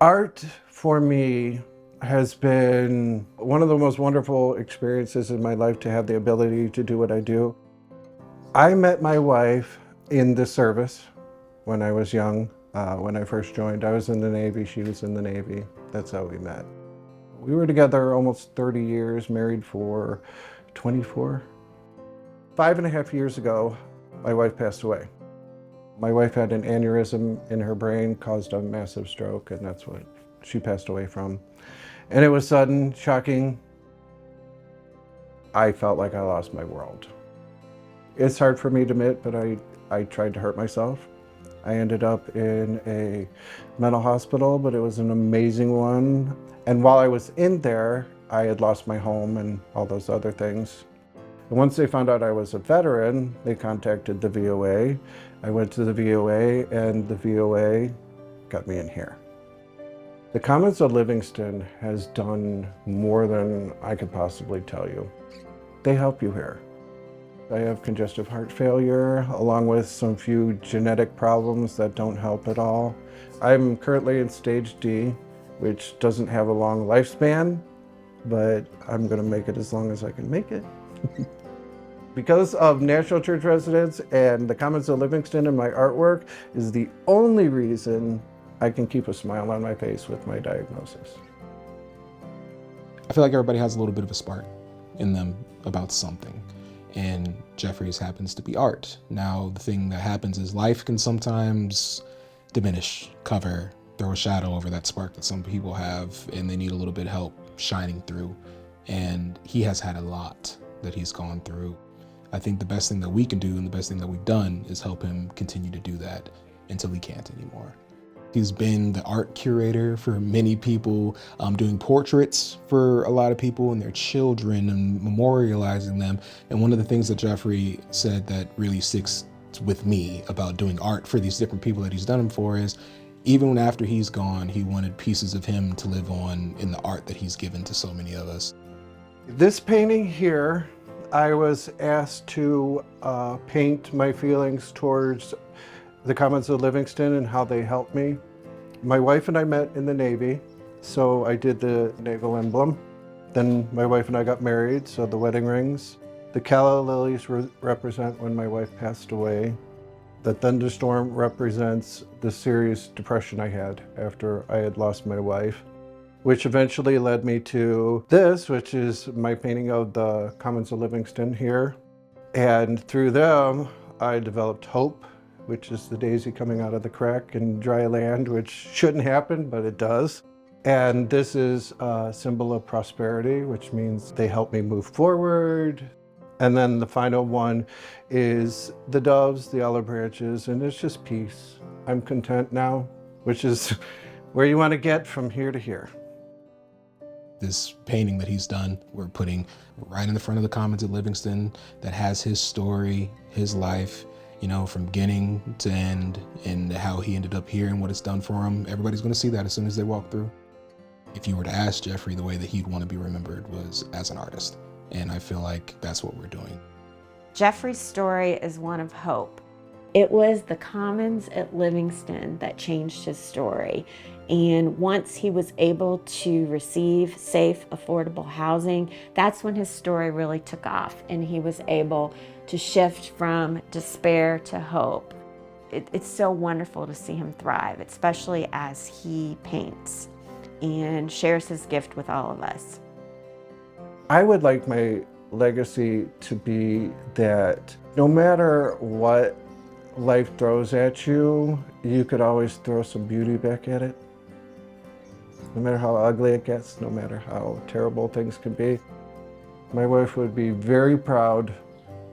Art for me has been one of the most wonderful experiences in my life to have the ability to do what I do. I met my wife in the service when I was young. When I first joined, I was in the Navy, she was in the Navy. That's how we met. We were together almost 30 years, married for 24. 5.5 years ago, my wife passed away. My wife had an aneurysm in her brain, caused a massive stroke, and that's what she passed away from. And it was sudden, shocking. I felt like I lost my world. It's hard for me to admit, but I tried to hurt myself. I ended up in a mental hospital, but it was an amazing one. And while I was in there, I had lost my home and all those other things. And once they found out I was a veteran, they contacted the VOA. I went to the VOA, and the VOA got me in here. The Commons of Livingston has done more than I could possibly tell you. They help you here. I have congestive heart failure, along with some few genetic problems that don't help at all. I'm currently in stage D, which doesn't have a long lifespan, but I'm gonna make it as long as I can make it. Because of National Church Residents and the Commons of Livingston and my artwork is the only reason I can keep a smile on my face with my diagnosis. I feel like everybody has a little bit of a spark in them about something, and Jeffrey's happens to be art. Now, the thing that happens is life can sometimes diminish, cover, throw a shadow over that spark that some people have, and they need a little bit of help shining through. And he has had a lot that he's gone through. I think the best thing that we can do and the best thing that we've done is help him continue to do that until he can't anymore. He's been the art curator for many people, doing portraits for a lot of people and their children and memorializing them. And one of the things that Jeffrey said that really sticks with me about doing art for these different people that he's done them for is, even after he's gone, he wanted pieces of him to live on in the art that he's given to so many of us. This painting here, I was asked to paint my feelings towards the Commons of Livingston and how they helped me. My wife and I met in the Navy, so I did the naval emblem. Then my wife and I got married, so the wedding rings. The calla lilies represent when my wife passed away. The thunderstorm represents the serious depression I had after I had lost my wife, which eventually led me to this, which is my painting of the Commons of Livingston here. And through them, I developed hope, which is the daisy coming out of the crack in dry land, which shouldn't happen, but it does. And this is a symbol of prosperity, which means they help me move forward. And then the final one is the doves, the olive branches, and it's just peace. I'm content now, which is where you want to get from here to here. This painting that he's done, we're putting right in the front of the Commons at Livingston that has his story, his life, you know, from beginning to end, and how he ended up here and what it's done for him. Everybody's going to see that as soon as they walk through. If you were to ask Jeffrey, the way that he'd want to be remembered was as an artist. And I feel like that's what we're doing. Jeffrey's story is one of hope. It was the Commons at Livingston that changed his story. And once he was able to receive safe, affordable housing, that's when his story really took off, and he was able to shift from despair to hope. It's so wonderful to see him thrive, especially as he paints and shares his gift with all of us. I would like my legacy to be that no matter what life throws at you, you could always throw some beauty back at it. No matter how ugly it gets, no matter how terrible things can be. My wife would be very proud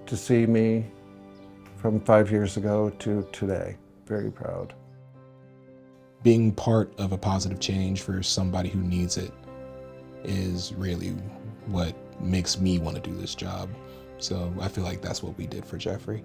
to see me from 5 years ago to today. Very proud. Being part of a positive change for somebody who needs it is really what makes me want to do this job. So I feel like that's what we did for Jeffrey.